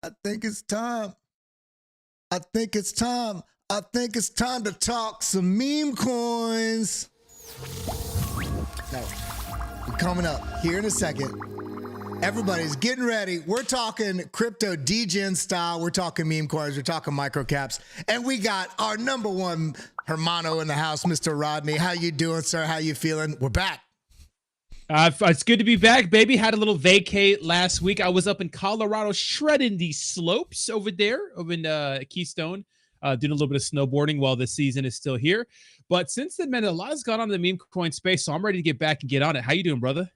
I think it's time. I think it's time. I think it's time to talk some meme coins. No, we're coming up here in a second. Everybody's getting ready. We're talking crypto Degen style. We're talking meme coins. We're talking micro caps. And we got our number one hermano in the house, Mr. Rodney. How you doing, sir? How you feeling? We're back. It's good to be back, baby. Had a little vacay last week. I was up in Colorado shredding the slopes over there, over in Keystone, doing a little bit of snowboarding while the season is still here. But since then, man, a lot has gone on in the meme coin space, so I'm ready to get back and get on it. How you doing, brother?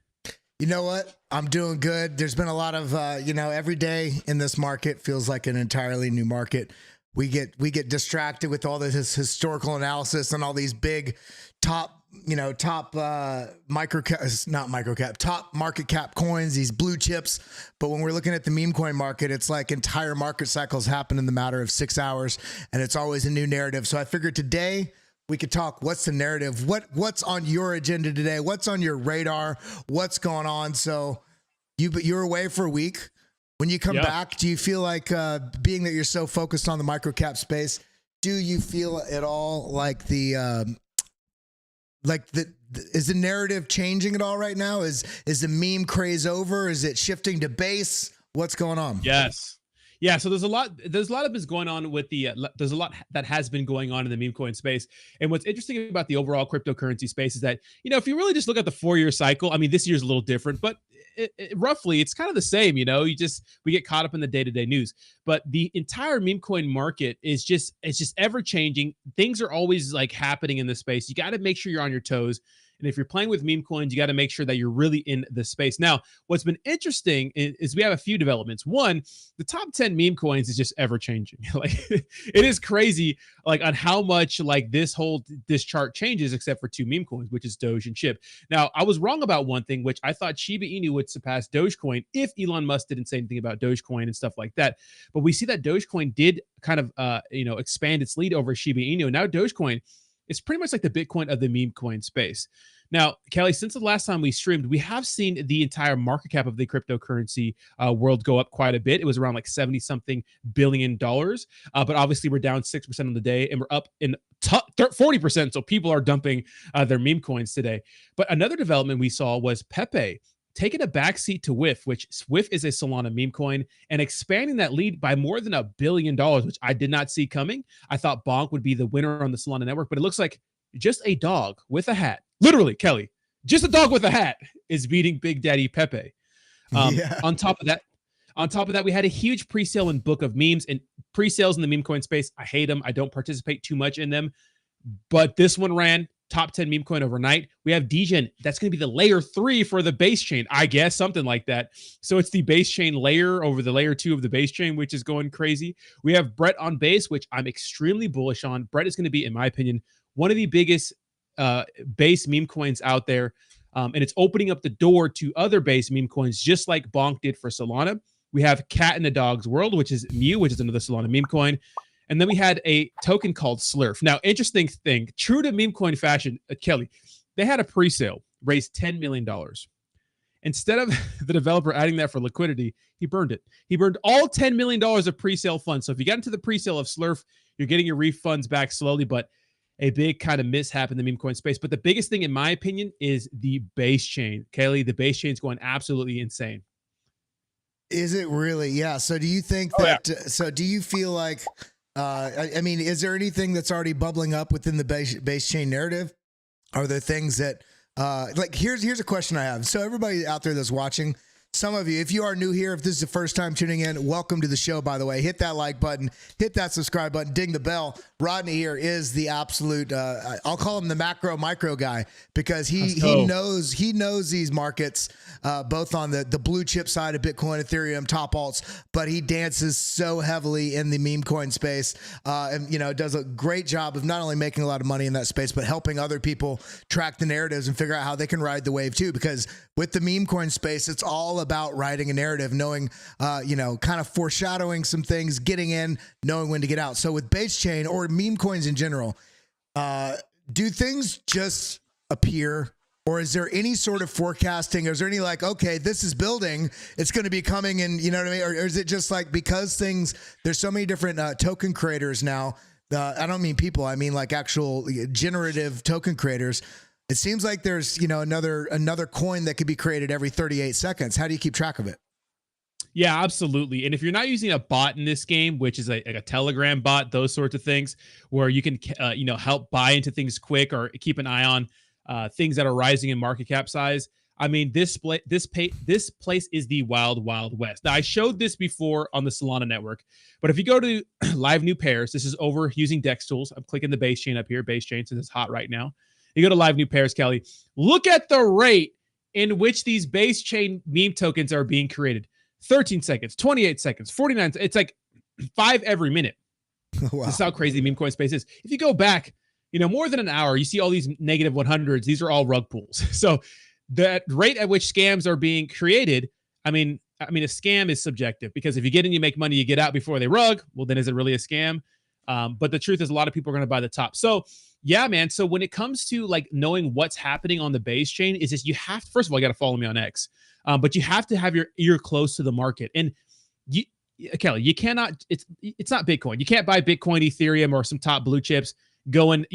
You know what? I'm doing good. There's been a lot of, every day in this market feels like an entirely new market. We get distracted with all this historical analysis and all these big top market cap coins, these blue chips. But when we're looking at the meme coin market, it's like entire market cycles happen in the matter of 6 hours, and it's always a new narrative. So I figured today we could talk. What's the narrative? What's on your agenda today? What's on your radar? What's going on? So you're away for a week. When you come back, do you feel like, being that you're so focused on the micro cap space, do you feel at all like is the narrative changing at all right now? Is the meme craze over? Is it shifting to base? What's going on? Yes. Yeah, so there's a lot of this going on with there's a lot that has been going on in the meme coin space. And what's interesting about the overall cryptocurrency space is that, if you really just look at the 4-year cycle, I mean, this year's a little different, but roughly it's kind of the same, we get caught up in the day-to-day news. But the entire meme coin market is just ever changing. Things are always like happening in this space. You got to make sure you're on your toes. And if you're playing with meme coins, you got to make sure that you're really in the space. Now, what's been interesting is we have a few developments. One, the top 10 meme coins is just ever changing. Like, it is crazy, like, on how much like this chart changes, except for 2 meme coins, which is Doge and SHIB. Now, I was wrong about one thing, which I thought Shiba Inu would surpass Dogecoin if Elon Musk didn't say anything about Dogecoin and stuff like that. But we see that Dogecoin did kind of expand its lead over Shiba Inu. And now Dogecoin, it's pretty much like the Bitcoin of the meme coin space. Now, Kelly, since the last time we streamed, we have seen the entire market cap of the cryptocurrency world go up quite a bit. It was around like 70-something billion dollars. But obviously, we're down 6% on the day, and we're up in 40%. So people are dumping their meme coins today. But another development we saw was Pepe taking a backseat to WIF, which WIF is a Solana meme coin, and expanding that lead by more than $1 billion, which I did not see coming. I thought Bonk would be the winner on the Solana network, but it looks like just a dog with a hat, literally, Kelly, just a dog with a hat is beating Big Daddy Pepe. On top of that, we had a huge pre-sale in Book of Memes, and pre-sales in the meme coin space. I hate them. I don't participate too much in them, but this one ran top 10 meme coin overnight. We have Degen. That's going to be the layer 3 for the base chain, I guess, something like that. So it's the base chain layer over the layer 2 of the base chain, which is going crazy. We have Brett on base, which I'm extremely bullish on. Brett is going to be, in my opinion, one of the biggest base meme coins out there. And it's opening up the door to other base meme coins, just like Bonk did for Solana. We have Cat in the Dog's World, which is Mew, which is another Solana meme coin. And then we had a token called Slurf. Now, interesting thing, true to meme coin fashion, Kelly, they had a pre-sale, raised $10 million. Instead of the developer adding that for liquidity, he burned it. He burned all $10 million of pre-sale funds. So if you got into the pre-sale of Slurf, you're getting your refunds back slowly, but a big kind of mishap in the meme coin space. But the biggest thing, in my opinion, is the base chain. Kelly, the base chain is going absolutely insane. Is it really? Yeah. So do you think so do you feel like, I mean, is there anything that's already bubbling up within the base chain narrative? Are there things that, here's a question I have. So everybody out there that's watching, some of you, if you are new here, if this is the first time tuning in, welcome to the show, by the way. Hit that like button, hit that subscribe button, ding the bell. Rodney here is the absolute, I'll call him the macro micro guy, because he knows these markets, both on the blue chip side of Bitcoin, Ethereum, top alts, but he dances so heavily in the meme coin space, and does a great job of not only making a lot of money in that space, but helping other people track the narratives and figure out how they can ride the wave too. Because with the meme coin space, it's all about writing a narrative, knowing, kind of foreshadowing some things, getting in, knowing when to get out. So with base chain or meme coins in general, do things just appear, Or is there any sort of forecasting? Or is there any like, okay, this is building, it's going to be coming, and you know what I mean? Or is it just like, because there's so many different token creators now, I don't mean people, I mean like actual generative token creators. It seems like there's, another coin that could be created every 38 seconds. How do you keep track of it? Yeah, absolutely. And if you're not using a bot in this game, which is like a Telegram bot, those sorts of things, where you can, help buy into things quick or keep an eye on things that are rising in market cap size. I mean, this place is the wild, wild west. Now, I showed this before on the Solana network, but if you go to live new pairs, this is over using Dex tools. I'm clicking the base chain up here, base chain, since it's hot right now. You go to live new pairs, Kelly. Look at the rate in which these base chain meme tokens are being created. 13 seconds, 28 seconds, 49. It's like 5 every minute. Wow. This is how crazy meme coin space is. If you go back, more than an hour, you see all these negative 100s. These are all rug pulls. So the rate at which scams are being created, I mean, a scam is subjective, because if you get in, you make money, you get out before they rug. Well, then is it really a scam? But the truth is, a lot of people are going to buy the top. So yeah, man. So when it comes to like knowing what's happening on the base chain, is just, you have to, first of all, you got to follow me on X. But you have to have your ear close to the market. And Kelly, you cannot, it's not Bitcoin. You can't buy Bitcoin, Ethereum, or some top blue chips, go and,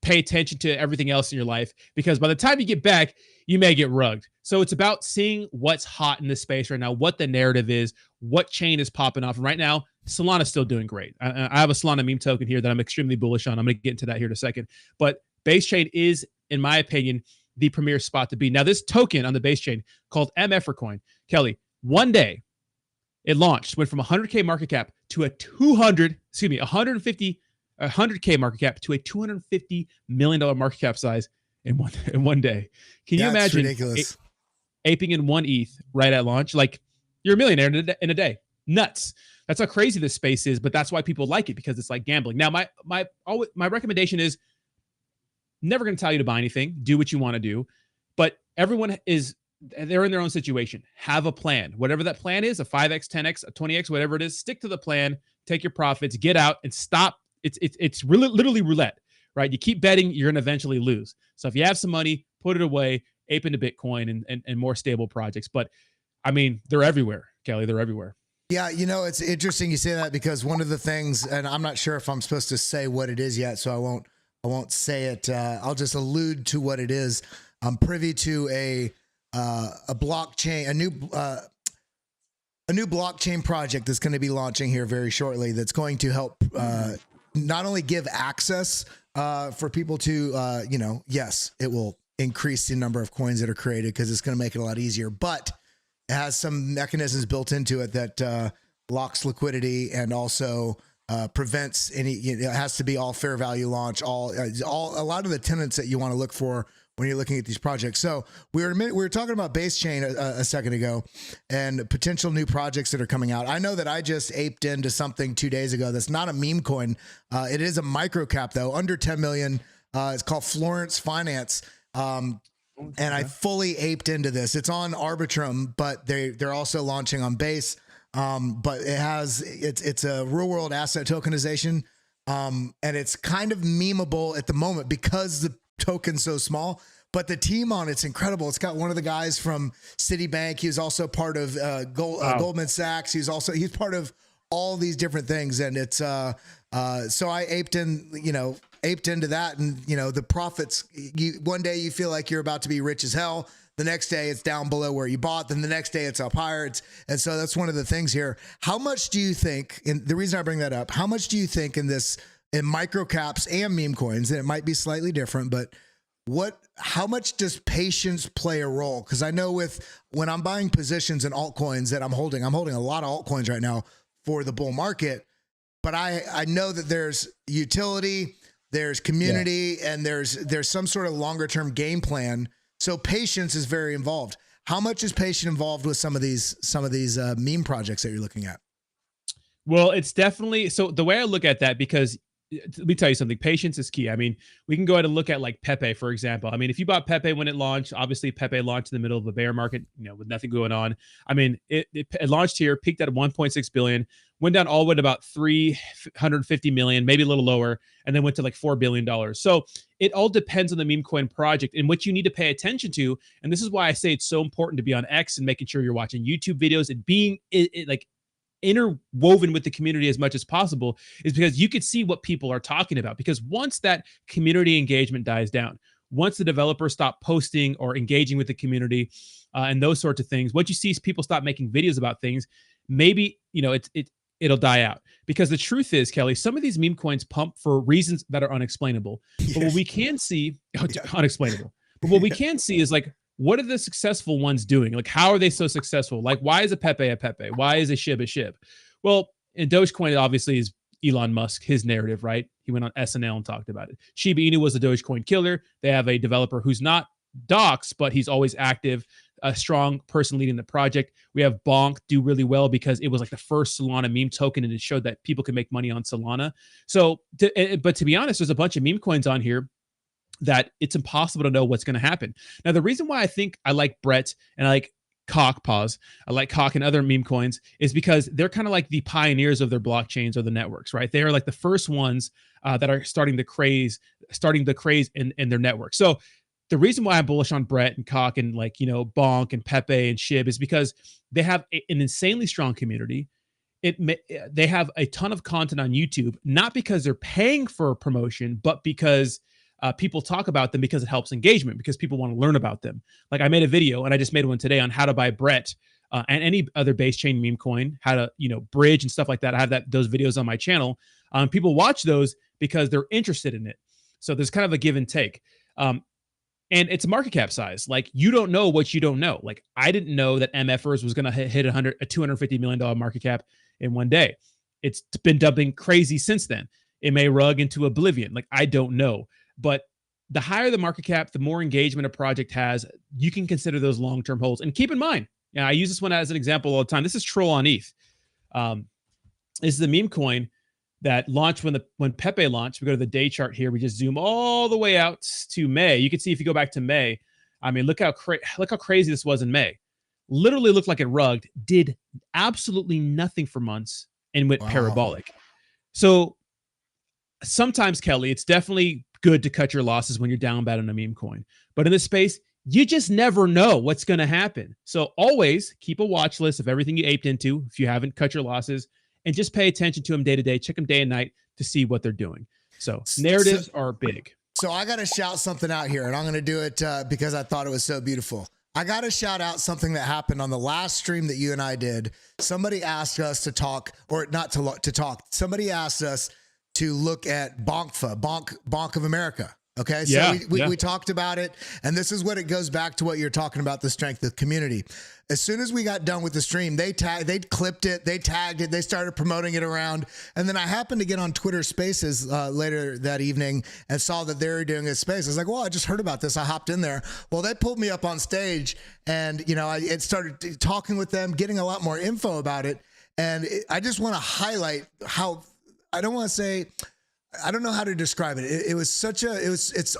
pay attention to everything else in your life, because by the time you get back, you may get rugged. So it's about seeing what's hot in this space right now, what the narrative is, what chain is popping off. And right now, Solana's still doing great. I have a Solana meme token here that I'm extremely bullish on. I'm going to get into that here in a second. But base chain is, in my opinion, the premier spot to be. Now, this token on the base chain called MF coin, Kelly, one day it launched, went from 100K market cap to a 100K market cap to a $250 million market cap size in one day. Can you imagine ridiculous. Aping in 1 ETH right at launch? Like, you're a millionaire in a day. Nuts. That's how crazy this space is, but that's why people like it, because it's like gambling. Now, my recommendation is, never going to tell you to buy anything. Do what you want to do. But they're in their own situation. Have a plan. Whatever that plan is, a 5X, 10X, a 20X, whatever it is, stick to the plan, take your profits, get out, and stop. It's really literally roulette, right? You keep betting, you're going to eventually lose. So if you have some money, put it away, ape into Bitcoin and more stable projects. But I mean, they're everywhere, Kelly. They're everywhere. Yeah, it's interesting you say that, because one of the things, and I'm not sure if I'm supposed to say what it is yet, so I won't say it. I'll just allude to what it is. I'm privy to a blockchain, a new blockchain project that's going to be launching here very shortly. That's going to help not only give access for people to, yes, it will increase the number of coins that are created, because it's going to make it a lot easier, but it has some mechanisms built into it that locks liquidity, and also prevents any, it has to be all fair value launch, a lot of the tenets that you want to look for when you're looking at these projects. So we were talking about base chain a second ago, and potential new projects that are coming out. I know that I just aped into something 2 days ago that's not a meme coin. It is a micro cap though, under 10 million. It's called Florence Finance. And I fully aped into this. It's on Arbitrum, but they're also launching on Base. But it's a real world asset tokenization. And it's kind of memeable at the moment because the token's so small, but the team on it's incredible. It's got one of the guys from Citibank. He was also part of Goldman Sachs. He's part of all these different things. And it's so I aped into that, and the profits, one day you feel like you're about to be rich as hell. The next day it's down below where you bought. Then the next day it's up higher. And so that's one of the things here. How much do you think, and the reason I bring that up, how much do you think in micro caps and meme coins, and it might be slightly different, but how much does patience play a role? Because I know when I'm buying positions in altcoins that I'm holding a lot of altcoins right now for the bull market, but I know that there's utility, there's community, and there's some sort of longer term game plan. So patience is very involved. How much is patience involved with some of these meme projects that you're looking at? Well, it's definitely, so the way I look at that, because let me tell you something. Patience is key. I mean, we can go ahead and look at like Pepe, for example. I mean, if you bought Pepe when it launched, obviously Pepe launched in the middle of a bear market, with nothing going on. I mean, it launched here, peaked at 1.6 billion, went down all the way to about 350 million, maybe a little lower, and then went to like $4 billion. So it all depends on the meme coin project and what you need to pay attention to. And this is why I say it's so important to be on X and making sure you're watching YouTube videos and being like interwoven with the community as much as possible, is because you could see what people are talking about. Because once that community engagement dies down, once the developers stop posting or engaging with the community and those sorts of things, what you see is people stop making videos about things, maybe it'll die out. Because the truth is, Kelly, some of these meme coins pump for reasons that are unexplainable. But what we can see, unexplainable. But what we can see is like, what are the successful ones doing? Like, how are they so successful? Like, why is a Pepe a Pepe? Why is a Shib a Shib? Well, in Dogecoin, obviously, is Elon Musk, his narrative, right? He went on SNL and talked about it. Shiba Inu was a Dogecoin killer. They have a developer who's not docs, but he's always active, a strong person leading the project. We have Bonk do really well because it was like the first Solana meme token, and it showed that people can make money on Solana. So, but to be honest, there's a bunch of meme coins on here that it's impossible to know what's going to happen. Now, the reason why I think I like Brett and I like Cock, I like Cock and other meme coins is because they're kind of like the pioneers of their blockchains or the networks, right? They are like the first ones that are starting the craze in their network. So the reason why I'm bullish on Brett and Cock and Bonk and Pepe and Shib is because they have an insanely strong community. They have a ton of content on YouTube, not because they're paying for promotion, but because people talk about them because it helps engagement, because people want to learn about them. Like I made a video, and I just made one today on how to buy Brett and any other base chain meme coin, how to bridge and stuff like that. I have those videos on my channel. People watch those because they're interested in it. So there's kind of a give and take. And it's a market cap size. Like, you don't know what you don't know. Like, I didn't know that MFers was going to hit a $250 million market cap in one day. It's been dumping crazy since then. It may rug into oblivion. Like, I don't know. But the higher the market cap, the more engagement a project has. You can consider those long-term holds. And keep in mind, I use this one as an example all the time. This is Troll on ETH. This is the meme coin that launched when Pepe launched. We go to the day chart here. We just zoom all the way out to May. You can see if you go back to May. I mean, look how crazy this was in May. Literally looked like it rugged, did absolutely nothing for months, and went parabolic. So sometimes, Kelly, it's definitely good to cut your losses when you're down bad on a meme coin. But in this space, you just never know what's going to happen. So always keep a watch list of everything you aped into if you haven't cut your losses, and just pay attention to them day to day. Check them day and night to see what they're doing. So narratives are big. So I got to shout something out here, and I'm going to do it because I thought it was so beautiful. I got to shout out something that happened on the last stream that you and I did. Somebody asked us to talk, or not to talk. Somebody asked us to look at Bonk of America. Okay, so we talked about it, and this is what it goes back to what you're talking about, the strength of community. As soon as we got done with the stream, they clipped it, they tagged it, they started promoting it around, and then I happened to get on Twitter Spaces later that evening and saw that they were doing a space. I was like, well, I just heard about this. I hopped in there. Well, they pulled me up on stage, and I started talking with them, getting a lot more info about it, and I just want to highlight how I don't know how to describe it. It's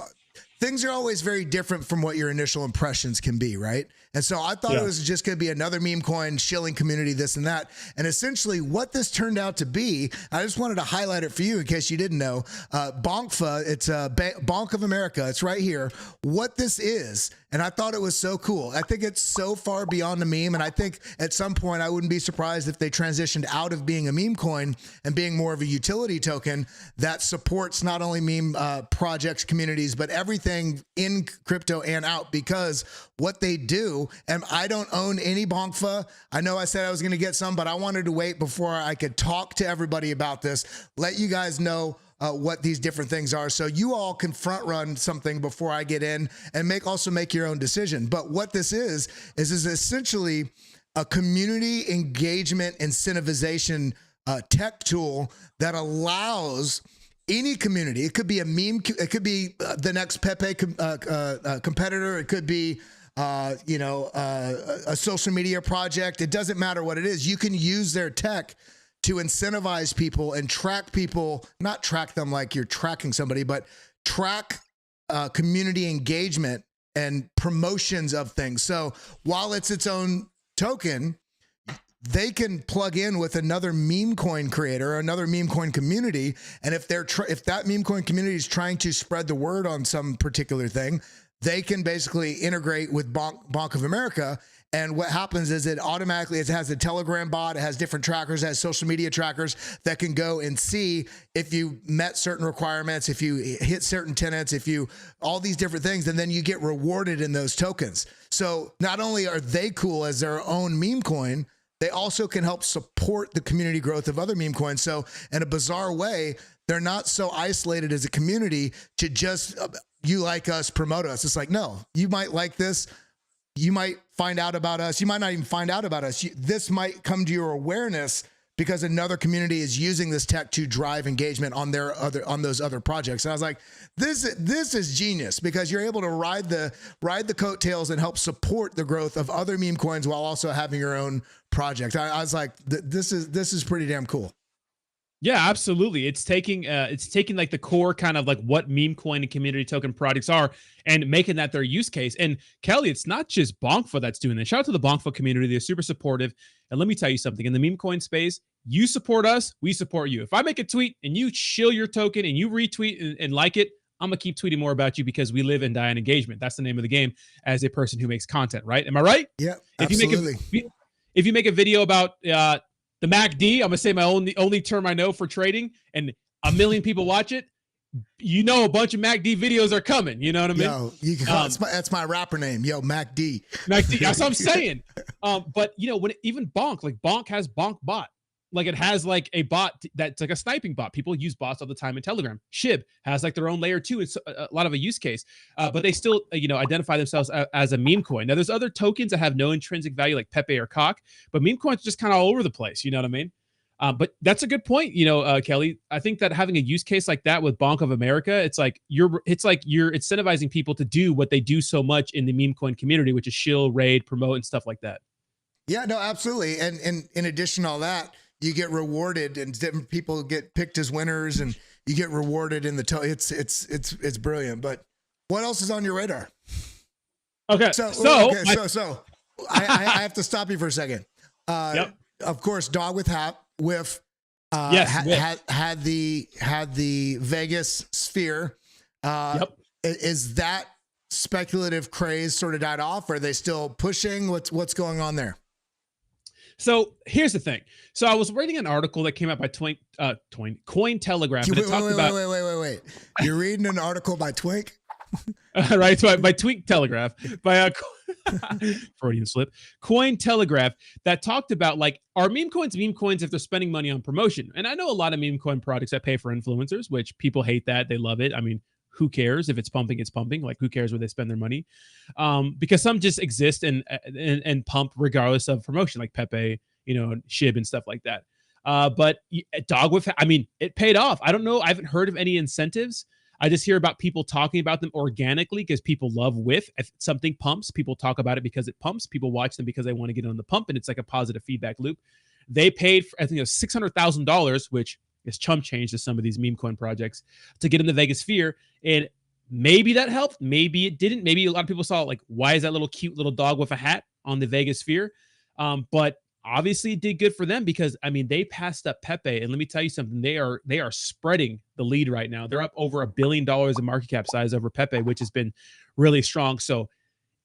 things are always very different from what your initial impressions can be, right? And so I thought it was just going to be another meme coin, shilling community, this and that. And essentially what this turned out to be, I just wanted to highlight it for you in case you didn't know, Bonkfa, it's Bonk of America. It's right here. What this is, and I thought it was so cool. I think it's so far beyond a meme, and I think at some point I wouldn't be surprised if they transitioned out of being a meme coin and being more of a utility token that supports not only meme projects, communities, but everything in crypto and out, because what they do, and I don't own any Bonkfa. I know I said I was going to get some, but I wanted to wait before I could talk to everybody about this, let you guys know what these different things are, so you all can front run something before I get in and also make your own decision. But what this is essentially a community engagement incentivization tech tool that allows any community. It could be a meme. It could be the next Pepe competitor. It could be a social media project. It doesn't matter what it is. You can use their tech to incentivize people and track people, not track them like you're tracking somebody, but track community engagement and promotions of things. So while it's its own token, they can plug in with another meme coin creator or another meme coin community. And if if that meme coin community is trying to spread the word on some particular thing, they can basically integrate with Bonk of America. And what happens is it has a Telegram bot, it has different trackers, it has social media trackers that can go and see if you met certain requirements, if you hit certain tenants, all these different things, and then you get rewarded in those tokens. So not only are they cool as their own meme coin, they also can help support the community growth of other meme coins. So in a bizarre way, they're not so isolated as a community to just, you like us, promote us. It's like, no, you might like this. You might find out about us. You might not even find out about us. This might come to your awareness because another community is using this tech to drive engagement on those other projects. And I was like, this is genius, because you're able to ride the coattails and help support the growth of other meme coins while also having your own project. I was like, this is pretty damn cool. Yeah, absolutely. It's taking like the core kind of like what meme coin and community token projects are and making that their use case. And Kelly, it's not just Bonkfo that's doing this. Shout out to the Bonkfo community. They're super supportive. And let me tell you something, in the meme coin space, you support us, we support you. If I make a tweet and you shill your token and you retweet and like it, I'm going to keep tweeting more about you, because we live and die on engagement. That's the name of the game as a person who makes content, right? Am I right? Yeah, absolutely. If you make a video about the MACD, I'm gonna say the only term I know for trading, and 1 million people watch it, a bunch of MACD videos are coming. You know what I mean? Yo, you can that's my rapper name. Yo, MACD. MACD. That's what I'm saying. But when even Bonk has Bonk bot. Like, it has like a bot that's like a sniping bot. People use bots all the time in Telegram. Shib has like their own layer 2. It's a lot of a use case, but they still, identify themselves as a meme coin. Now, there's other tokens that have no intrinsic value, like Pepe or Cock, but meme coins are just kind of all over the place. You know what I mean? But that's a good point, Kelly. I think that having a use case like that with Bonk of America, it's like you're incentivizing people to do what they do so much in the meme coin community, which is shill, raid, promote, and stuff like that. Yeah, no, absolutely. And in addition to all that, you get rewarded, and different people get picked as winners, and you get rewarded in the it's brilliant. But what else is on your radar? Okay, so I have to stop you for a second. Yep. Of course, Dog with Hat with had the Vegas sphere. Yep. Is that speculative craze sort of died off? Are they still pushing? What's going on there? So here's the thing. So I was reading an article that came out by Coin Telegraph. Wait. You're reading an article by Twink? Right, so by Twink Telegraph, by Freudian slip, Coin Telegraph, that talked about, like, are meme coins if they're spending money on promotion? And I know a lot of meme coin products that pay for influencers, which people hate that. They love it. I mean, who cares? If it's pumping, it's pumping. Like, who cares where they spend their money? Because some just exist and pump regardless of promotion, like Pepe, Shib and stuff like that. But Dog with, it paid off. I don't know. I haven't heard of any incentives. I just hear about people talking about them organically because people love whiff. If something pumps, people talk about it because it pumps. People watch them because they want to get on the pump, and it's like a positive feedback loop. They paid for, I think it was $600,000, which is chump change to some of these meme coin projects, to get in the Vegas sphere. And maybe that helped. Maybe it didn't. Maybe a lot of people saw, like, why is that little cute little dog with a hat on the Vegas sphere? But obviously it did good for them, because they passed up Pepe. And let me tell you something, they are spreading the lead right now. They're up over $1 billion in market cap size over Pepe, which has been really strong. So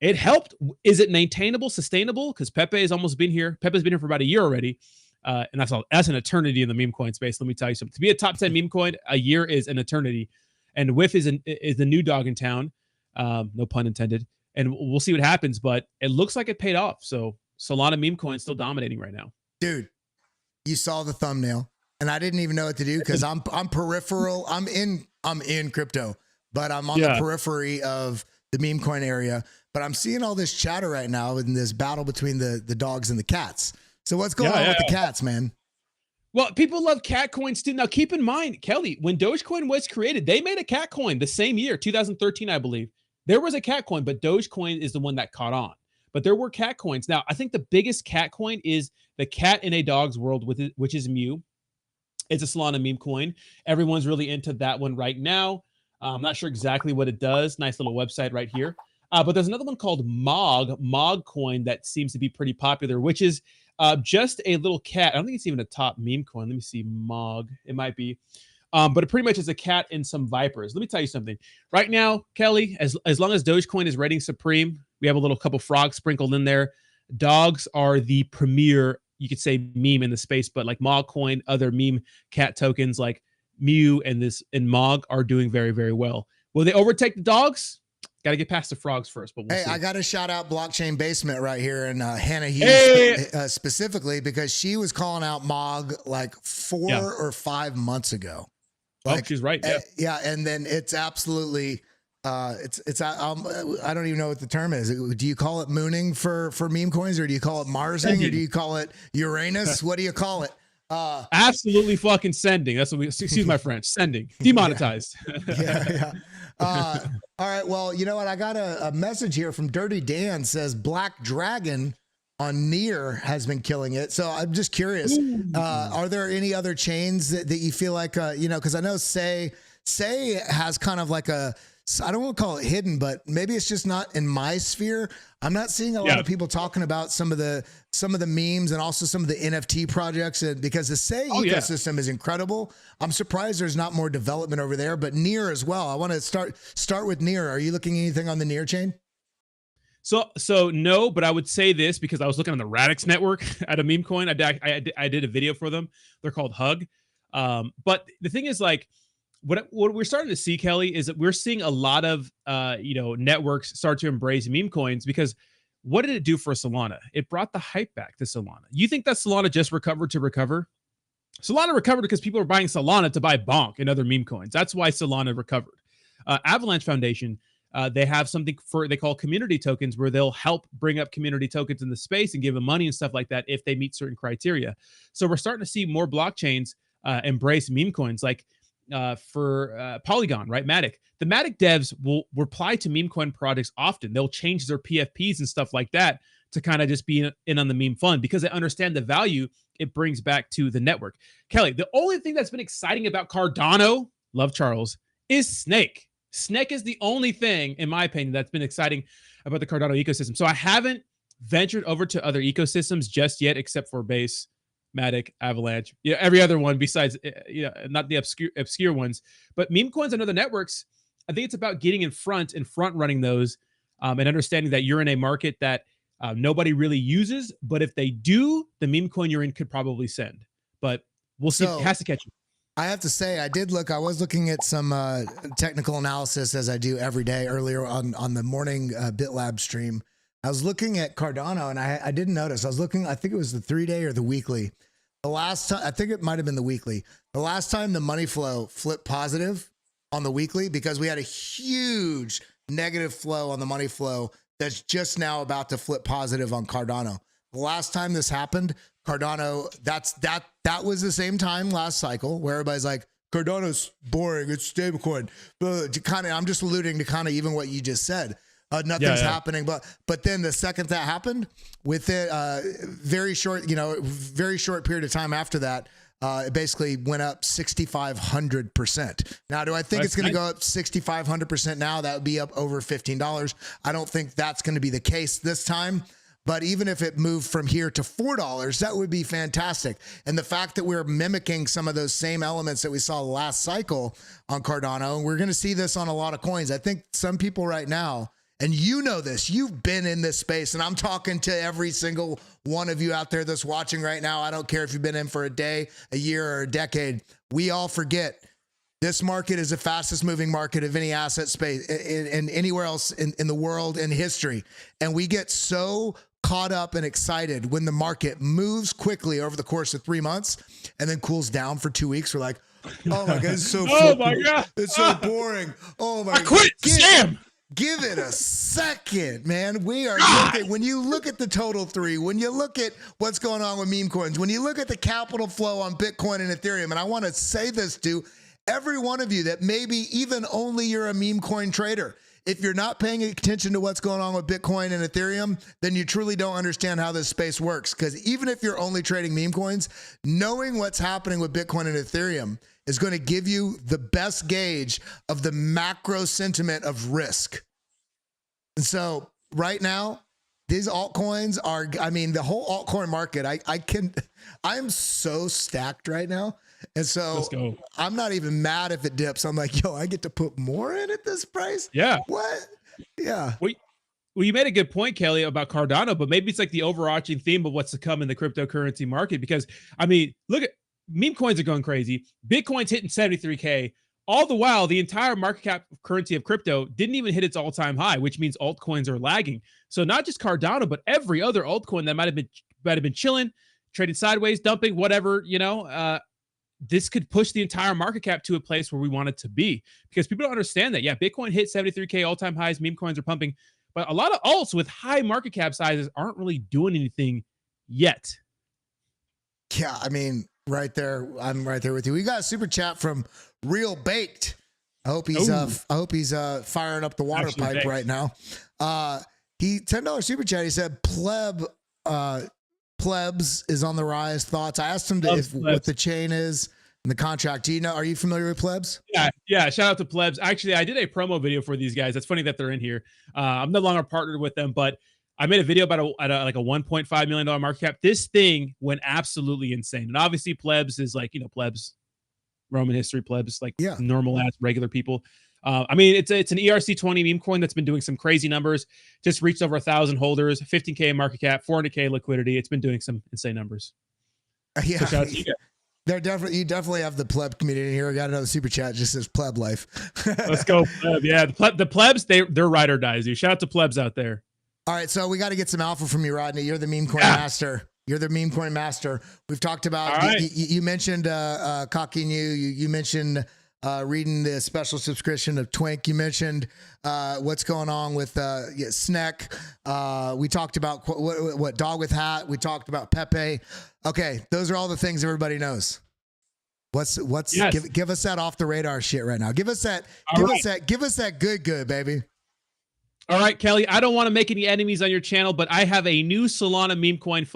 it helped. Is it maintainable, sustainable? Because Pepe's been here for about a year already. And that's an eternity in the meme coin space. Let me tell you something. To be a top 10 meme coin, a year is an eternity. And Whiff is the new dog in town. No pun intended. And we'll see what happens, but it looks like it paid off. So Solana meme coin still dominating right now. Dude, you saw the thumbnail, and I didn't even know what to do, because I'm peripheral. I'm in crypto, but I'm on the periphery of the meme coin area. But I'm seeing all this chatter right now in this battle between the dogs and the cats. So what's going on with the cats, man? Well, people love cat coins too. Now, keep in mind, Kelly, when Dogecoin was created, they made a cat coin the same year, 2013, I believe. There was a cat coin, but Dogecoin is the one that caught on. but there were cat coins. Now, I think the biggest cat coin is the cat in a dog's world, which is Mew. It's a Solana meme coin. Everyone's really into that one right now. I'm not sure exactly what it does. Nice little website right here. But there's another one called Mog coin that seems to be pretty popular, which is just a little cat. I don't think it's even a top meme coin. Let me see, Mog. It might be. But it pretty much is a cat and some vipers. Let me tell you something. Right now, Kelly, as long as Dogecoin is reigning supreme, we have a little couple frogs sprinkled in there. Dogs are the premier, you could say, meme in the space, but like Mog coin, other meme cat tokens like Mew and Mog are doing very, very well. Will they overtake the dogs? Got to get past the frogs first, but we'll see. I got to shout out Blockchain Basement right here and Hannah Hughes specifically, because she was calling out Mog like 4 or 5 months ago. Like, she's right. Yeah, and then it's absolutely I don't even know what the term is. Do you call it mooning for meme coins, or do you call it Marsing, or do you call it Uranus? What do you call it? Absolutely fucking sending. That's what we, excuse my French, sending, demonetized. Yeah. All right. Well, you know what? I got a message here from Dirty Dan, says Black Dragon on Near has been killing it. So I'm just curious, are there any other chains that you feel like, because I know Say has kind of like I don't want to call it hidden, but maybe it's just not in my sphere. I'm not seeing a lot of people talking about some of the memes and also some of the NFT projects, because the Say ecosystem is incredible. I'm surprised there's not more development over there, but Near as well. I want to start with Near. Are you looking at anything on the Near chain? So no, but I would say this because I was looking on the Radix network at a meme coin. I did a video for them. They're called Hug. But the thing is, like, what we're starting to see, Kelly, is that we're seeing a lot of networks start to embrace meme coins, because what did it do for Solana? It brought the hype back to Solana. You think that Solana just recovered to recover? Solana recovered because people are buying Solana to buy Bonk and other meme coins. That's why Solana recovered. Avalanche Foundation, they have something they call community tokens, where they'll help bring up community tokens in the space and give them money and stuff like that if they meet certain criteria. So we're starting to see more blockchains embrace meme coins, like for Polygon, right? Matic. The Matic devs will reply to meme coin projects often. They'll change their PFPs and stuff like that to kind of just be in on the meme fun, because they understand the value it brings back to the network. Kelly, the only thing that's been exciting about Cardano, love Charles, is Snake. Snake is the only thing, in my opinion, that's been exciting about the Cardano ecosystem. So I haven't ventured over to other ecosystems just yet, except for Base, Matic, Avalanche, every other one besides, not the obscure ones. But meme coins and other networks, I think it's about getting in front and front running those, and understanding that you're in a market that nobody really uses. But if they do, the meme coin you're in could probably send. But we'll see. It has to catch you. I have to say, I was looking at some technical analysis, as I do every day, earlier on the morning BitLab stream. I was looking at Cardano, and I didn't notice. I was looking, I think it was the 3-day or the weekly. The last time, I think it might have been the weekly. The last time the money flow flipped positive on the weekly, because we had a huge negative flow on the money flow that's just now about to flip positive on Cardano. The last time this happened, Cardano, that was the same time last cycle where everybody's like, Cardano's boring, it's stablecoin. I'm just alluding to kind of even what you just said. Nothing's happening, but then the second that happened, with it, very short period of time after that, it basically went up 6,500%. Now, do I think it's going to go up 6,500% now? That would be up over $15. I don't think that's going to be the case this time. But even if it moved from here to $4, that would be fantastic. And the fact that we're mimicking some of those same elements that we saw last cycle on Cardano, and we're going to see this on a lot of coins. I think some people right now, and you know this, you've been in this space, and I'm talking to every single one of you out there that's watching right now. I don't care if you've been in for a day, a year, or a decade. We all forget this market is the fastest moving market of any asset space in anywhere else in the world in history. And we get so caught up and excited when the market moves quickly over the course of 3 months and then cools down for 2 weeks. We're like, oh my God, it's so it's so boring. Oh my God. I quit. Scam. Give it a second, man. We are looking, when you look at the total three, when you look at what's going on with meme coins, when you look at the capital flow on Bitcoin and Ethereum, and I want to say this to every one of you that maybe even only you're a meme coin trader. if you're not paying attention to what's going on with Bitcoin and Ethereum, then you truly don't understand how this space works. Because even if you're only trading meme coins, knowing what's happening with Bitcoin and Ethereum is going to give you the best gauge of the macro sentiment of risk. And so right now, these altcoins are, I mean, the whole altcoin market, I'm so stacked right now. And so I'm not even mad if it dips. I'm like, yo, I get to put more in at this price. Yeah. What? Yeah. Well, you made a good point, Kelly, about Cardano, but maybe it's like the overarching theme of what's to come in the cryptocurrency market. Because I mean, look at meme coins are going crazy. Bitcoin's hitting 73K. All the while, the entire market cap currency of crypto didn't even hit its all-time high, which means altcoins are lagging. So not just Cardano, but every other altcoin that might have been chilling, trading sideways, dumping, whatever, this could push the entire market cap to a place where we want it to be, because people don't understand that. Yeah, Bitcoin hit 73K all-time highs, meme coins are pumping, but a lot of alts with high market cap sizes aren't really doing anything yet. Yeah, I mean, right there, I'm right there with you. We got a super chat from Real Baked. I hope he's firing up the water pipe baked right now. He $10 super chat. He said plebs is on the rise. Thoughts? I asked him what the chain is and the contract. Do you know? Are you familiar with plebs? Yeah. Shout out to plebs. Actually, I did a promo video for these guys. It's funny that they're in here. I'm no longer partnered with them, but I made a video about like a $1.5 million market cap. This thing went absolutely insane. And obviously plebs is like, plebs, Roman history, plebs, like normal ass regular people. I mean, it's an ERC20 meme coin that's been doing some crazy numbers. Just reached over 1,000 holders, 15K market cap, 400K liquidity. It's been doing some insane numbers. Yeah, so shout out to you guys. You definitely have the pleb community here. I got another super chat. Just says pleb life. Let's go pleb. Yeah, the plebs, they're ride or dies. You shout out to plebs out there. All right, so we got to get some alpha from you, Rodney. You're the meme coin master. You're the meme coin master. We've talked about. You mentioned Cocky New. You mentioned reading the special subscription of Twink. You mentioned what's going on with Sneck. We talked about what Dog with Hat. We talked about Pepe. Okay, those are all the things everybody knows. Give us that off the radar shit right now. Give us that good, baby. All right, Kelly, I don't want to make any enemies on your channel, but I have a new Solana meme coin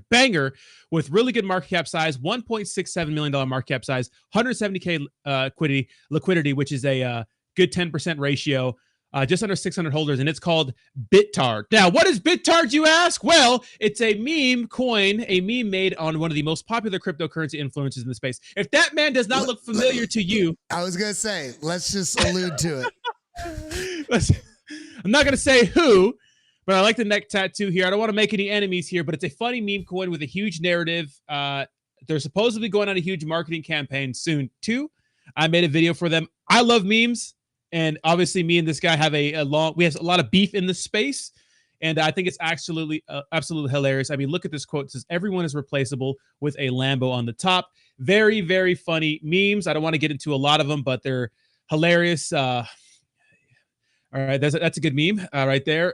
banger with really good market cap size, $1.67 million market cap size, 170K liquidity, which is a good 10% ratio, just under 600 holders, and it's called BitTard. Now, what is BitTard, you ask? Well, it's a meme coin, a meme made on one of the most popular cryptocurrency influencers in the space. If that man does not look familiar to you... I was going to say, let's just allude to it. I'm not going to say who, but I like the neck tattoo here. I don't want to make any enemies here, but it's a funny meme coin with a huge narrative. They're supposedly going on a huge marketing campaign soon, too. I made a video for them. I love memes, and obviously me and this guy have we have a lot of beef in the space, and I think it's absolutely hilarious. I mean, look at this quote. It says, "Everyone is replaceable," with a Lambo on the top. Very, very funny memes. I don't want to get into a lot of them, but they're hilarious. All right, that's a good meme right there.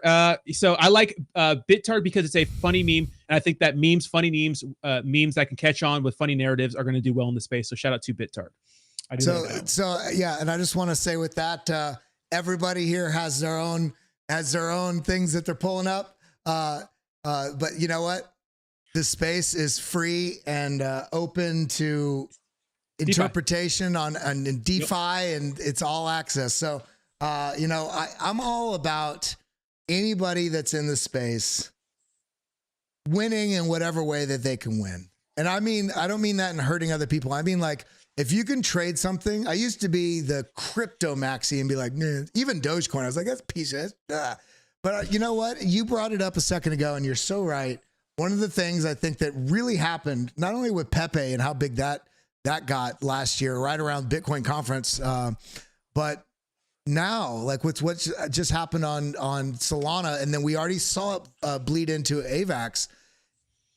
So I like BitTard because it's a funny meme, and I think that funny memes that can catch on with funny narratives are going to do well in the space. So shout out to BitTard. So yeah, and I just want to say with that, everybody here has their own things that they're pulling up. But you know what? The space is free and open to interpretation on DeFi, and it's all access. So. I'm all about anybody that's in the space winning in whatever way that they can win. And I don't mean that in hurting other people. I mean, like, if you can trade something, I used to be the crypto maxi and be like, nah, even Dogecoin. I was like, that's a piece of it. But you know what? You brought it up a second ago, and you're so right. One of the things I think that really happened, not only with Pepe and how big that got last year, right around Bitcoin conference, but now, like what just happened on Solana, and then we already saw it bleed into AVAX,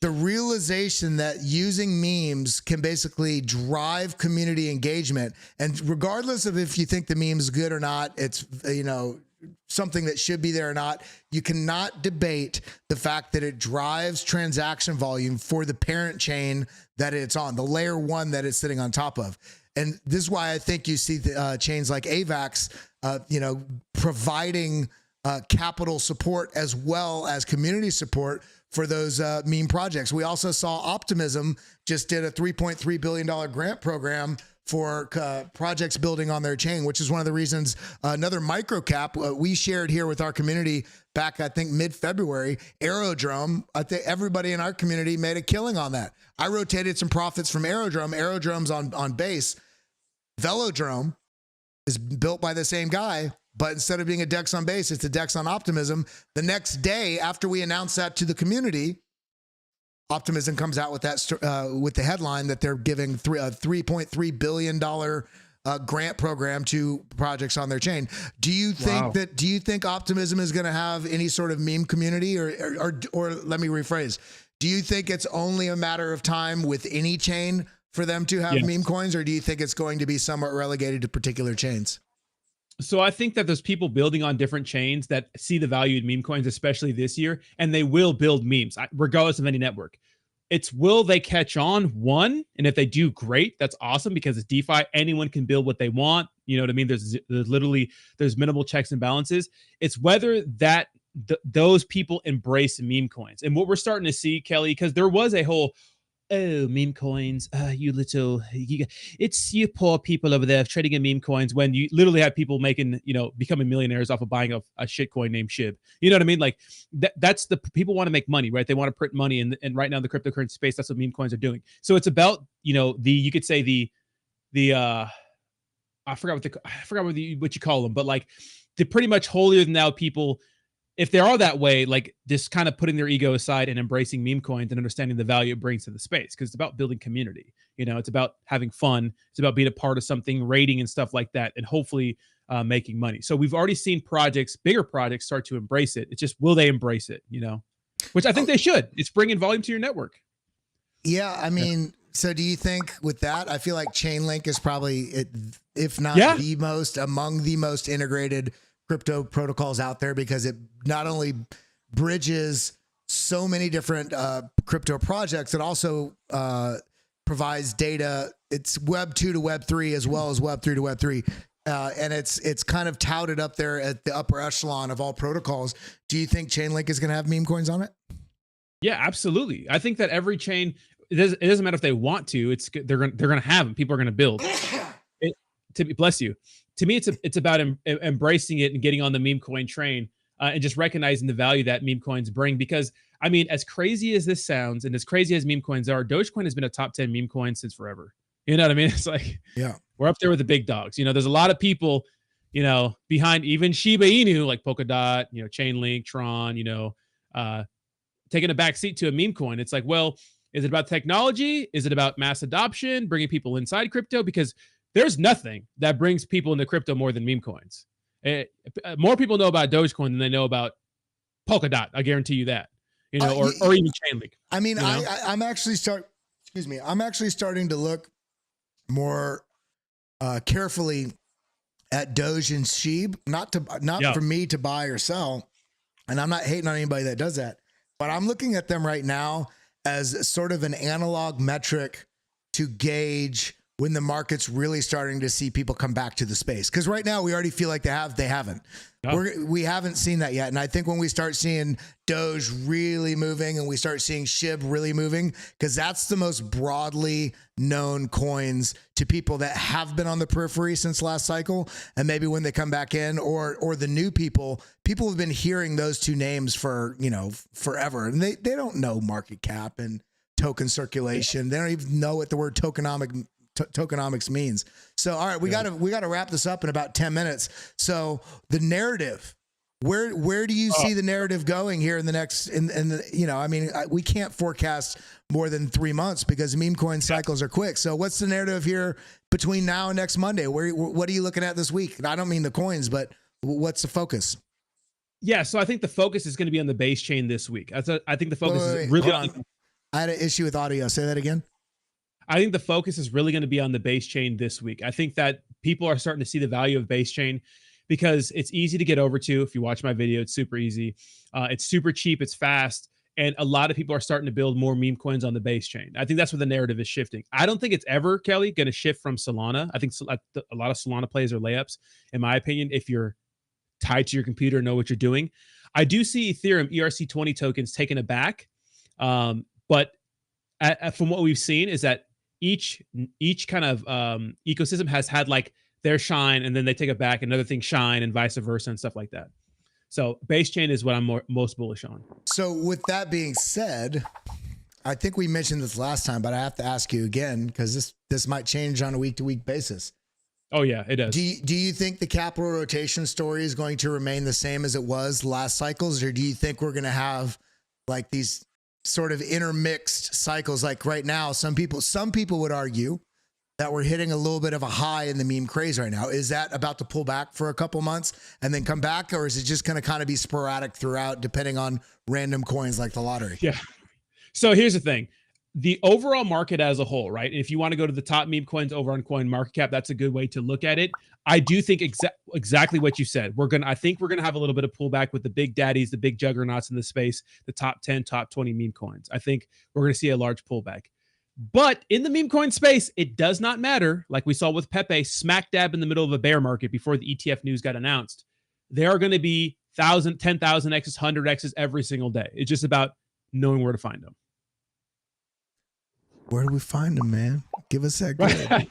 the realization that using memes can basically drive community engagement. And regardless of if you think the meme is good or not, it's, something that should be there or not, you cannot debate the fact that it drives transaction volume for the parent chain that it's on, the layer one that it's sitting on top of. And this is why I think you see the, chains like AVAX, providing capital support as well as community support for those meme projects. We also saw Optimism just did a $3.3 billion grant program for projects building on their chain, which is one of the reasons another micro cap we shared here with our community back, I think, mid-February. Aerodrome, I think everybody in our community made a killing on that. I rotated some profits from Aerodrome. Aerodrome's on base. Velodrome is built by the same guy, but instead of being a DEX on base, it's a DEX on Optimism. The next day after we announced that to the community, Optimism comes out with that with the headline that they're giving a $3.3 billion grant program to projects on their chain. Do you think Do you think Optimism is going to have any sort of meme community, or let me rephrase? Do you think it's only a matter of time with any chain for them to have meme coins, or do you think it's going to be somewhat relegated to particular chains? So I think that there's people building on different chains that see the value in meme coins, especially this year, and they will build memes regardless of any network. It's will they catch on, one, and if they do, great. That's awesome because it's DeFi. Anyone can build what they want. You know what I mean? There's minimal checks and balances. It's whether those people embrace meme coins. And what we're starting to see, Kelly, because there was a whole, oh, meme coins, it's you poor people over there trading in meme coins, when you literally have people making, becoming millionaires off of buying a shit coin named SHIB. You know what I mean? Like that's the people want to make money, right? They want to print money. And right now in the cryptocurrency space, that's what meme coins are doing. So it's about, you could say I forgot what you call them, but like the pretty much holier than thou people, if they are that way, like just kind of putting their ego aside and embracing meme coins and understanding the value it brings to the space, because it's about building community. It's about having fun. It's about being a part of something, rating and stuff like that, and hopefully making money. So we've already seen bigger projects start to embrace it. It's just, will they embrace it? Which I think they should. It's bringing volume to your network. Yeah, I mean, so do you think with that, I feel like Chainlink is probably, if not among the most integrated crypto protocols out there, because it not only bridges so many different crypto projects, it also provides data. It's Web 2 to Web 3 as well as Web 3 to Web 3. And it's kind of touted up there at the upper echelon of all protocols. Do you think Chainlink is going to have meme coins on it? Yeah, absolutely. I think that every chain, it doesn't matter if they want to, they're going to have them. People are going to build. Bless you. To me, it's about embracing it and getting on the meme coin train, and just recognizing the value that meme coins bring. Because, I mean, as crazy as this sounds and as crazy as meme coins are, Dogecoin has been a top 10 meme coin since forever. You know what I mean? It's like, we're up there with the big dogs. There's a lot of people, behind even Shiba Inu, like Polkadot, Chainlink, Tron, taking a back seat to a meme coin. It's like, well, is it about technology? Is it about mass adoption, bringing people inside crypto? Because there's nothing that brings people into crypto more than meme coins. More people know about Dogecoin than they know about Polkadot. I guarantee you that. Or even Chainlink. I mean, I'm actually starting to look more carefully at Doge and SHIB, not for me to buy or sell, and I'm not hating on anybody that does that, but I'm looking at them right now as sort of an analog metric to gauge when the market's really starting to see people come back to the space. Because right now we already feel like they haven't. We haven't seen that yet. And I think when we start seeing Doge really moving and we start seeing SHIB really moving, because that's the most broadly known coins to people that have been on the periphery since last cycle. And maybe when they come back in, or the new people have been hearing those two names for, forever. And they don't know market cap and token circulation. They don't even know what the word tokenomics means. So, all right, we got to wrap this up in about 10 minutes. So the narrative, where do you see the narrative going here in the next, we can't forecast more than 3 months because meme coin cycles are quick. So what's the narrative here between now and next Monday? What are you looking at this week? And I don't mean the coins, but what's the focus? Yeah. So I think the focus is going to be on the base chain this week. I think the focus is really on. I had an issue with audio. Say that again. I think the focus is really going to be on the base chain this week. I think that people are starting to see the value of base chain because it's easy to get over to. If you watch my video, it's super easy. It's super cheap. It's fast. and a lot of people are starting to build more meme coins on the base chain. I think that's where the narrative is shifting. I don't think it's ever, Kelly, going to shift from Solana. I think a lot of Solana plays are layups, in my opinion, if you're tied to your computer and know what you're doing. I do see Ethereum ERC20 tokens taken aback, but from what we've seen is that each kind of ecosystem has had like their shine, and then they take it back, another thing shine, and vice versa, and stuff like that. So base chain is what I'm most bullish on. So with that being said, I think we mentioned this last time, but I have to ask you again because this might change on a week-to-week basis. Oh yeah, it does. Do you think the capital rotation story is going to remain the same as it was last cycles, or do you think we're going to have like these sort of intermixed cycles? Like right now, some people would argue that we're hitting a little bit of a high in the meme craze right now. Is that about to pull back for a couple months and then come back, or is it just going to kind of be sporadic throughout, depending on random coins like the lottery? Yeah. So here's the thing. The overall market as a whole, right? If you want to go to the top meme coins over on coin market cap, that's a good way to look at it. I do think exactly what you said. I think we're gonna have a little bit of pullback with the big daddies, the big juggernauts in the space, the top 10, top 20 meme coins. I think we're gonna see a large pullback. But in the meme coin space, it does not matter. Like we saw with Pepe, smack dab in the middle of a bear market before the ETF news got announced. There are going to be 1,000, 10,000Xs, 100Xs every single day. It's just about knowing where to find them. Where do we find them, man? Give us that grade.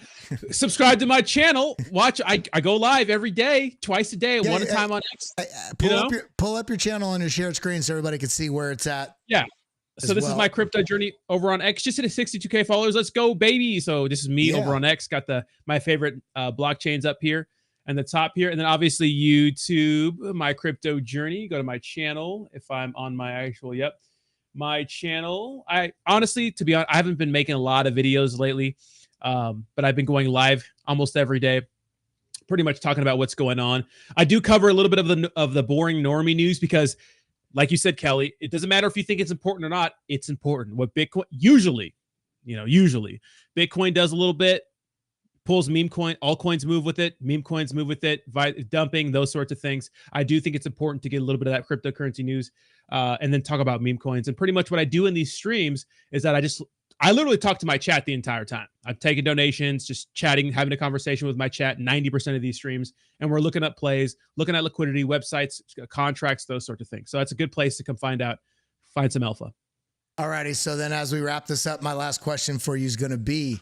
Subscribe to my channel. Watch. I go live every day, twice a day, one time on X. Pull up your channel on your shared screen so everybody can see where it's at. Yeah. So this is my crypto journey over on X. Just hit a 62K followers. Let's go, baby. So this is me over on X. Got my favorite blockchains up here and the top here. And then obviously YouTube, my crypto journey. Go to my channel if I'm on my actual, my channel. I honestly, to be honest, I haven't been making a lot of videos lately, but I've been going live almost every day, pretty much talking about what's going on. I do cover a little bit of the boring normie news because, like you said, Kelly, it doesn't matter if you think it's important or not. It's important. What Bitcoin usually Bitcoin does a little bit, pulls meme coin, altcoins move with it, meme coins move with it, dumping, those sorts of things. I do think it's important to get a little bit of that cryptocurrency news, and then talk about meme coins. And pretty much what I do in these streams is that I literally talk to my chat the entire time. I'm taking donations, just chatting, having a conversation with my chat 90% of these streams. And we're looking at plays, looking at liquidity, websites, contracts, those sorts of things. So that's a good place to come find some alpha. All righty. So then as we wrap this up, my last question for you is going to be,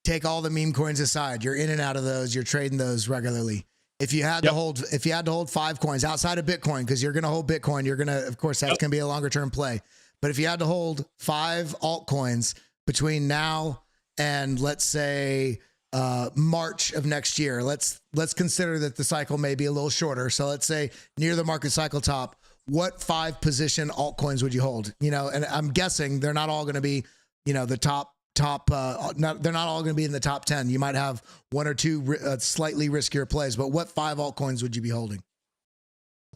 take all the meme coins aside. You're in and out of those. You're trading those regularly. If you had to hold 5 coins outside of Bitcoin, because you're going to hold Bitcoin, you're going to, of course, that's going to be a longer term play. But if you had to hold 5 altcoins between now and let's say March of next year, let's consider that the cycle may be a little shorter. So let's say near the market cycle top, what 5 position altcoins would you hold? And I'm guessing they're not all going to be, the top. They're not all going to be in the top 10. You might have 1 or 2 slightly riskier plays. But what 5 altcoins would you be holding?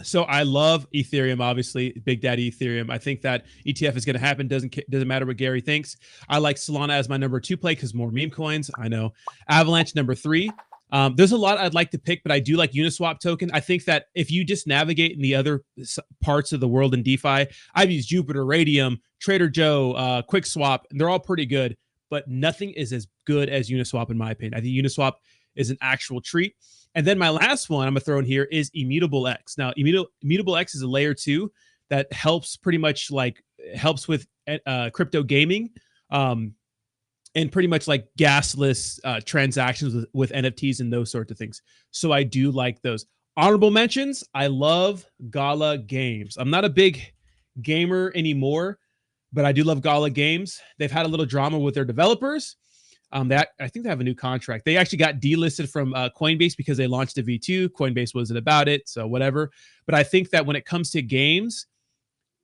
So I love Ethereum, obviously, Big Daddy Ethereum. I think that ETF is going to happen. Doesn't matter what Gary thinks. I like Solana as my number 2 play because more meme coins. I know. Avalanche number 3. There's a lot I'd like to pick, but I do like Uniswap token. I think that if you just navigate in the other parts of the world in DeFi, I've used Jupiter, Radium, Trader Joe, QuickSwap, and they're all pretty good, but nothing is as good as Uniswap in my opinion. I think Uniswap is an actual treat. And then my last one I'm going to throw in here is Immutable X. Now, Immutable X is a layer 2 that helps helps with crypto gaming and pretty much like gasless transactions with NFTs and those sorts of things. So I do like those. Honorable mentions, I love Gala Games. I'm not a big gamer anymore, but I do love Gala Games. They've had a little drama with their developers. I think they have a new contract. They actually got delisted from Coinbase because they launched a V2. Coinbase wasn't about it, so whatever. But I think that when it comes to games,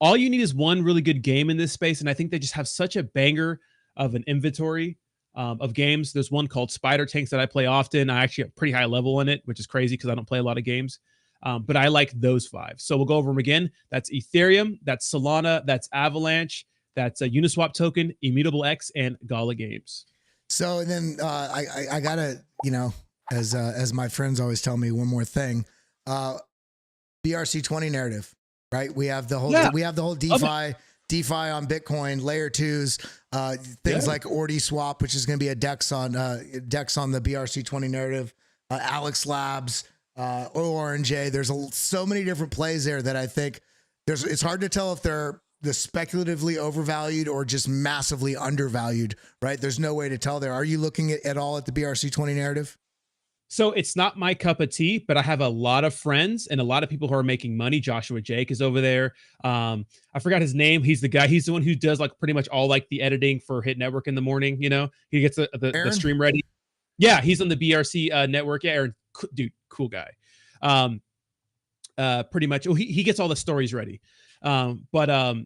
all you need is one really good game in this space, and I think they just have such a banger of an inventory of games. There's one called Spider Tanks that I play often. I actually have pretty high level in it, which is crazy because I don't play a lot of games. But I like those 5. So we'll go over them again. That's Ethereum, that's Solana, that's Avalanche, that's a Uniswap token, Immutable X, and Gala Games. So then I gotta, as my friends always tell me, one more thing, BRC20 narrative, right? We have the whole DeFi DeFi on Bitcoin, layer twos, things like Ordi Swap, which is going to be a DEX on the BRC20 narrative, Alex Labs, ORNJ. There's so many different plays there that I think it's hard to tell if they're the speculatively overvalued or just massively undervalued, right? There's no way to tell there. Are you looking at all at the BRC20 narrative? So it's not my cup of tea, but I have a lot of friends and a lot of people who are making money. Joshua Jake is over there. I forgot his name. He's the guy. He's the one who does like pretty much all like the editing for Hit Network in the morning. You know, he gets the stream ready. Yeah, he's on the BRC network. Yeah, Aaron, dude, cool guy. Pretty much. Oh, he gets all the stories ready. But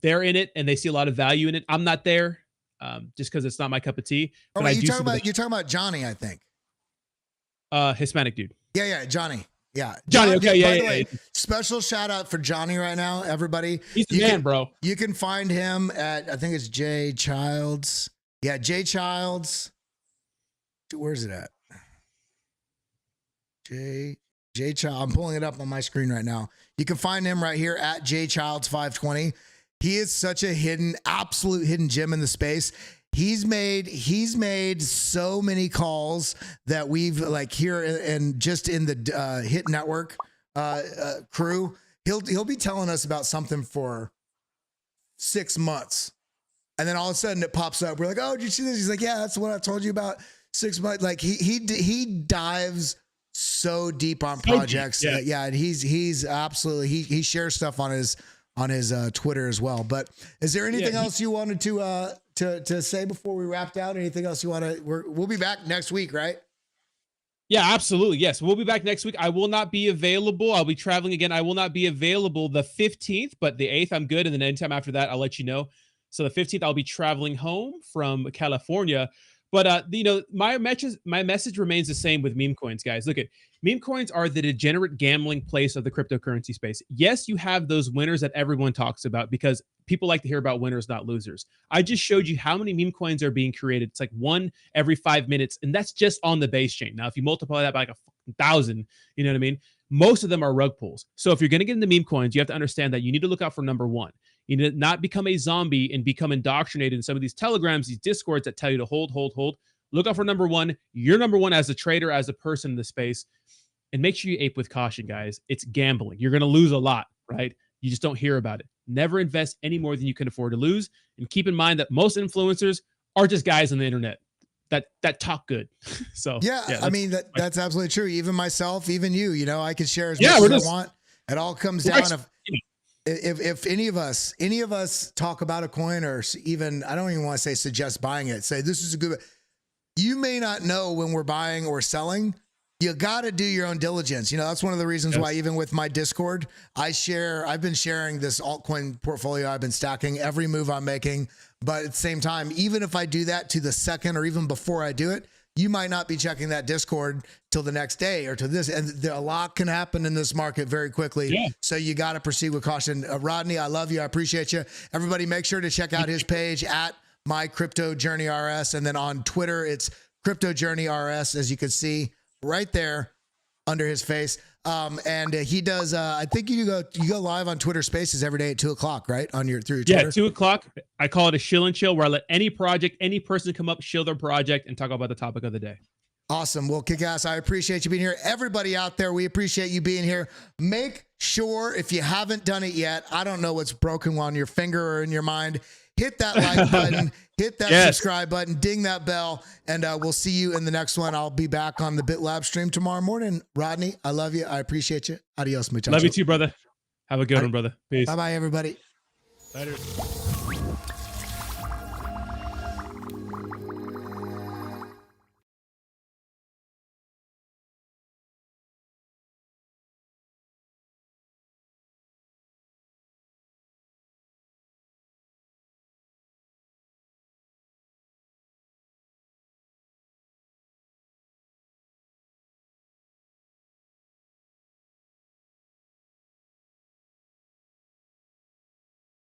they're in it and they see a lot of value in it. I'm not there, just because it's not my cup of tea. Oh, wait, you're talking about Johnny, I think. Hispanic dude. Yeah, Johnny. Yeah, Johnny. Okay, by the way, special shout out for Johnny right now, everybody. He's the man, bro. You can find him at, I think it's J Childs. Yeah, J Childs. Where's it at? J Child. I'm pulling it up on my screen right now. You can find him right here at J Childs 520. He is such a absolute hidden gem in the space. He's made so many calls that we've like here and just in the Hit Network crew. He'll be telling us about something for 6 months, and then all of a sudden it pops up. We're like, oh, did you see this? He's like, yeah, that's what I told you about 6 months. Like he dives so deep on projects. Deep, yeah, and he's absolutely he shares stuff on his Twitter as well. But is there anything else you wanted to say before we wrapped out? Anything else you want to? We'll be back next week, right? Yeah, absolutely. Yes, we'll be back next week. I will not be available. I'll be traveling again. I will not be available the 15th, but the 8th I'm good, and then anytime after that I'll let you know. So the 15th I'll be traveling home from California. But my message remains the same with meme coins, guys. Look, meme coins are the degenerate gambling place of the cryptocurrency space. Yes, you have those winners that everyone talks about because people like to hear about winners, not losers. I just showed you how many meme coins are being created. It's like one every 5 minutes, and that's just on the base chain. Now, if you multiply that by like 1,000, you know what I mean? Most of them are rug pulls. So if you're going to get into meme coins, you have to understand that you need to look out for number one. You need to not become a zombie and become indoctrinated in some of these telegrams, these discords that tell you to hold. Look out for number one. You're number one as a trader, as a person in the space. And make sure you ape with caution, guys. It's gambling. You're going to lose a lot, right? You just don't hear about it. Never invest any more than you can afford to lose. And keep in mind that most influencers are just guys on the internet that talk good. So yeah, I mean that's absolutely true. Even myself, even you, I could share as much as I want. It all comes down if any of us talk about a coin, or even, I don't even want to say suggest buying it, say this is a good, you may not know when we're buying or selling. You got to do your own diligence. That's one of the reasons why even with my Discord, I've been sharing this altcoin portfolio I've been stacking, every move I'm making. But at the same time, even if I do that to the second or even before I do it, you might not be checking that Discord till the next day or to this. And a lot can happen in this market very quickly. Yeah. So you got to proceed with caution. Rodney, I love you. I appreciate you. Everybody make sure to check out his page at My Crypto Journey RS. And then on Twitter, it's Crypto Journey RS, as you can see right there under his face. And he does, I think you go live on Twitter Spaces every day at 2:00, right? Through your Twitter. Yeah, 2:00. I call it a shill and chill, where I let any person come up, shill their project, and talk about the topic of the day. Awesome. Well, kick ass. I appreciate you being here. Everybody out there, we appreciate you being here. Make sure, if you haven't done it yet, I don't know what's broken on your finger or in your mind, hit that like button, hit that subscribe button, ding that bell, and we'll see you in the next one. I'll be back on the BitLab stream tomorrow morning. Rodney, I love you. I appreciate you. Adios, muchachos. Love you too, brother. Have a good one, brother. Peace. Bye-bye, everybody. Later.